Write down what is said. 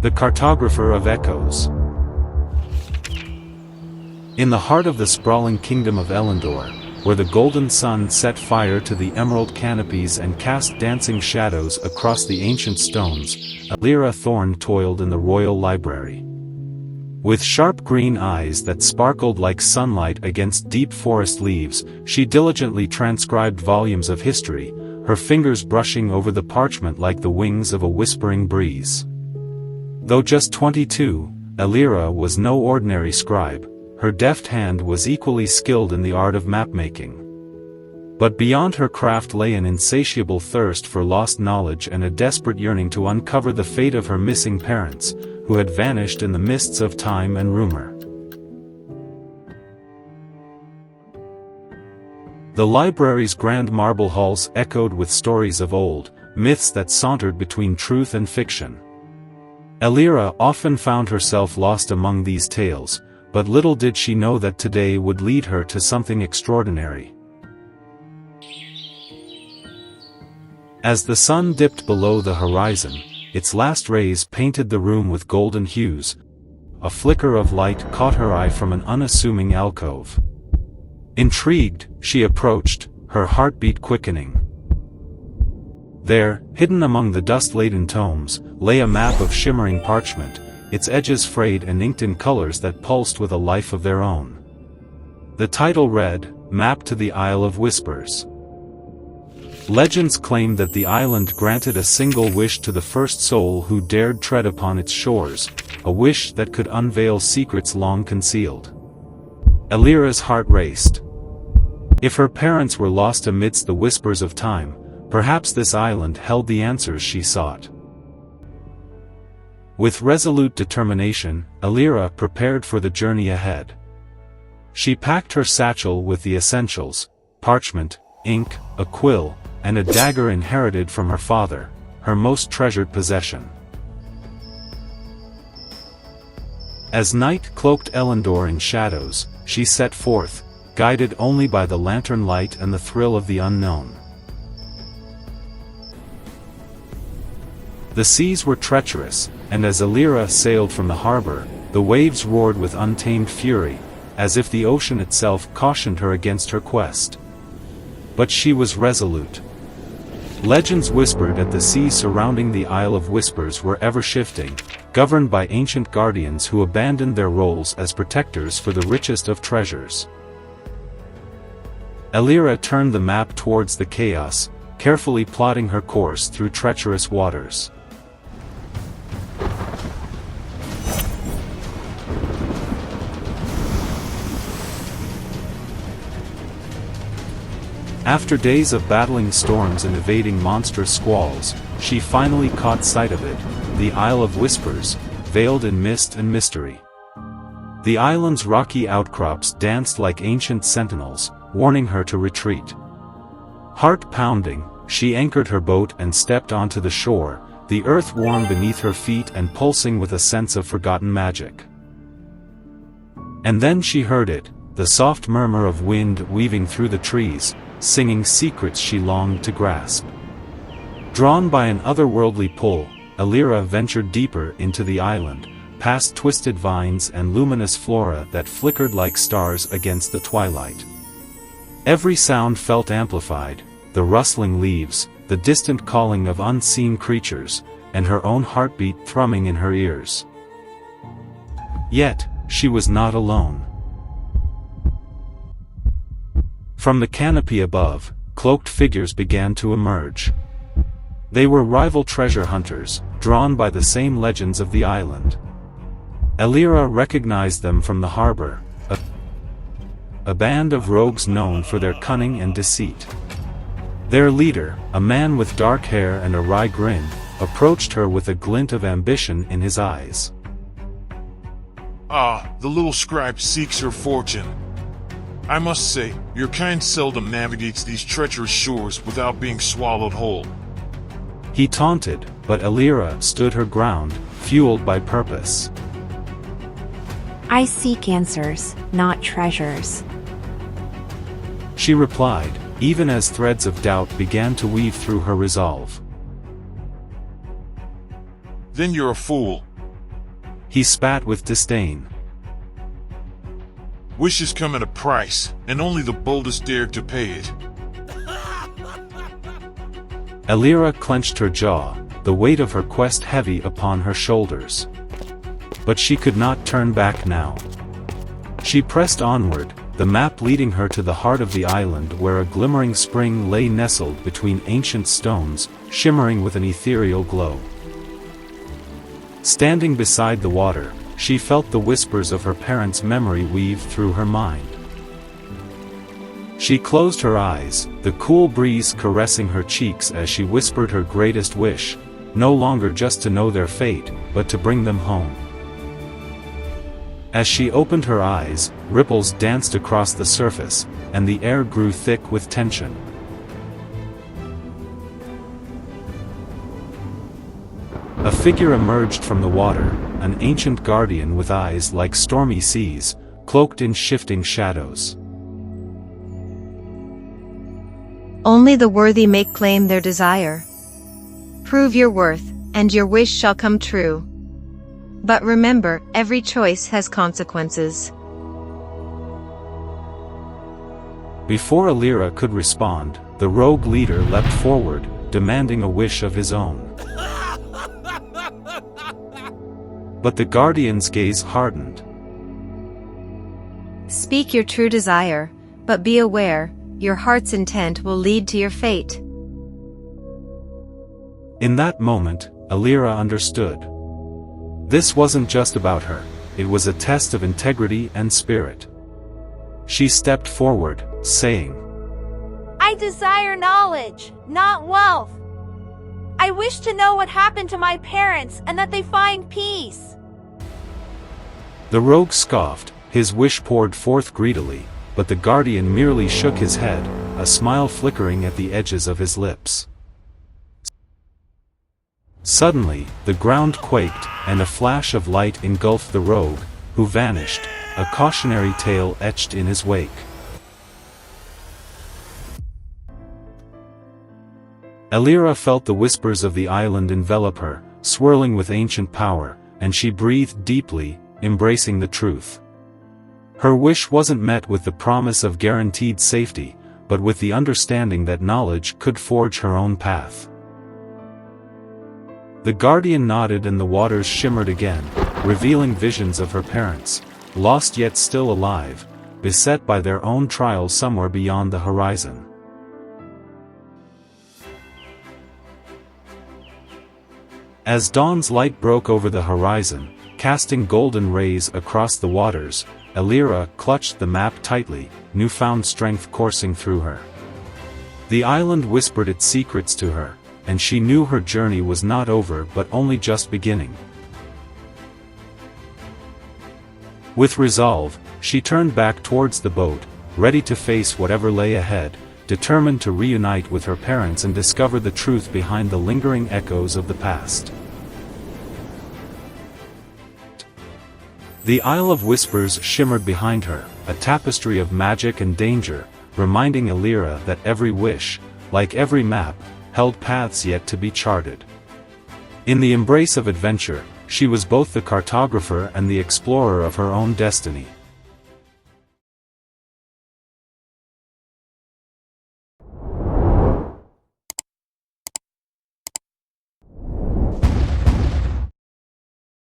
The Cartographer of Echoes. In the heart of the sprawling kingdom of Elyndor, where the golden sun set fire to the emerald canopies and cast dancing shadows across the ancient stones, Elira Thorne toiled in the royal library. With sharp green eyes that sparkled like sunlight against deep forest leaves, she diligently transcribed volumes of history, her fingers brushing over the parchment like the wings of a whispering breeze. Though just 22, Elira was no ordinary scribe. Her deft hand was equally skilled in the art of mapmaking. But beyond her craft lay an insatiable thirst for lost knowledge and a desperate yearning to uncover the fate of her missing parents, who had vanished in the mists of time and rumor. The library's grand marble halls echoed with stories of old, myths that sauntered between truth and fiction. Elira often found herself lost among these tales, but little did she know that today would lead her to something extraordinary. As the sun dipped below the horizon, its last rays painted the room with golden hues. A flicker of light caught her eye from an unassuming alcove. Intrigued, she approached, her heartbeat quickening. There, hidden among the dust-laden tomes, lay a map of shimmering parchment, its edges frayed and inked in colors that pulsed with a life of their own. The title read, "Map to the Isle of Whispers." Legends claimed that the island granted a single wish to the first soul who dared tread upon its shores, a wish that could unveil secrets long concealed. Elira's heart raced. If her parents were lost amidst the whispers of time, perhaps this island held the answers she sought. With resolute determination, Elira prepared for the journey ahead. She packed her satchel with the essentials: parchment, ink, a quill, and a dagger inherited from her father, her most treasured possession. As night cloaked Elyndor in shadows, she set forth, guided only by the lantern light and the thrill of the unknown. The seas were treacherous, and as Elira sailed from the harbor, the waves roared with untamed fury, as if the ocean itself cautioned her against her quest. But she was resolute. Legends whispered that the seas surrounding the Isle of Whispers were ever-shifting, governed by ancient guardians who abandoned their roles as protectors for the richest of treasures. Elira turned the map towards the chaos, carefully plotting her course through treacherous waters. After days of battling storms and evading monstrous squalls, she finally caught sight of it, the Isle of Whispers, veiled in mist and mystery. The island's rocky outcrops danced like ancient sentinels, warning her to retreat. Heart-pounding, she anchored her boat and stepped onto the shore, the earth warm beneath her feet and pulsing with a sense of forgotten magic. And then she heard it, the soft murmur of wind weaving through the trees, singing secrets she longed to grasp. Drawn by an otherworldly pull, Elira ventured deeper into the island, past twisted vines and luminous flora that flickered like stars against the twilight. Every sound felt amplified, the rustling leaves, the distant calling of unseen creatures, and her own heartbeat thrumming in her ears. Yet, she was not alone. From the canopy above, cloaked figures began to emerge. They were rival treasure hunters, drawn by the same legends of the island. Elira recognized them from the harbor, a band of rogues known for their cunning and deceit. Their leader, a man with dark hair and a wry grin, approached her with a glint of ambition in his eyes. "Ah, the little scribe seeks her fortune. I must say, your kind seldom navigates these treacherous shores without being swallowed whole." He taunted, but Elira stood her ground, fueled by purpose. "I seek answers, not treasures," she replied, even as threads of doubt began to weave through her resolve. "Then you're a fool. He spat with disdain. Wishes come at a price, and only the boldest dare to pay it. Elira clenched her jaw, the weight of her quest heavy upon her shoulders. But she could not turn back now. She pressed onward, the map leading her to the heart of the island where a glimmering spring lay nestled between ancient stones, shimmering with an ethereal glow. Standing beside the water, she felt the whispers of her parents' memory weave through her mind. She closed her eyes, the cool breeze caressing her cheeks as she whispered her greatest wish, no longer just to know their fate, but to bring them home. As she opened her eyes, ripples danced across the surface, and the air grew thick with tension. A figure emerged from the water, an ancient guardian with eyes like stormy seas, cloaked in shifting shadows. Only the worthy may claim their desire. Prove your worth, and your wish shall come true. But remember, every choice has consequences. Before Elira could respond, the rogue leader leapt forward, demanding a wish of his own. But the guardian's gaze hardened. Speak your true desire, but be aware, your heart's intent will lead to your fate. In that moment, Elira understood. This wasn't just about her, it was a test of integrity and spirit. She stepped forward, saying, I desire knowledge, not wealth. I wish to know what happened to my parents and that they find peace. The rogue scoffed, his wish poured forth greedily, but the guardian merely shook his head, a smile flickering at the edges of his lips. Suddenly, the ground quaked, and a flash of light engulfed the rogue, who vanished, a cautionary tale etched in his wake. Elira felt the whispers of the island envelop her, swirling with ancient power, and she breathed deeply, embracing the truth. Her wish wasn't met with the promise of guaranteed safety, but with the understanding that knowledge could forge her own path. The guardian nodded and the waters shimmered again, revealing visions of her parents, lost yet still alive, beset by their own trials somewhere beyond the horizon. As dawn's light broke over the horizon, casting golden rays across the waters, Elira clutched the map tightly, newfound strength coursing through her. The island whispered its secrets to her, and she knew her journey was not over but only just beginning. With resolve, she turned back towards the boat, ready to face whatever lay ahead, determined to reunite with her parents and discover the truth behind the lingering echoes of the past. The Isle of Whispers shimmered behind her, a tapestry of magic and danger, reminding Elira that every wish, like every map, held paths yet to be charted. In the embrace of adventure, she was both the cartographer and the explorer of her own destiny.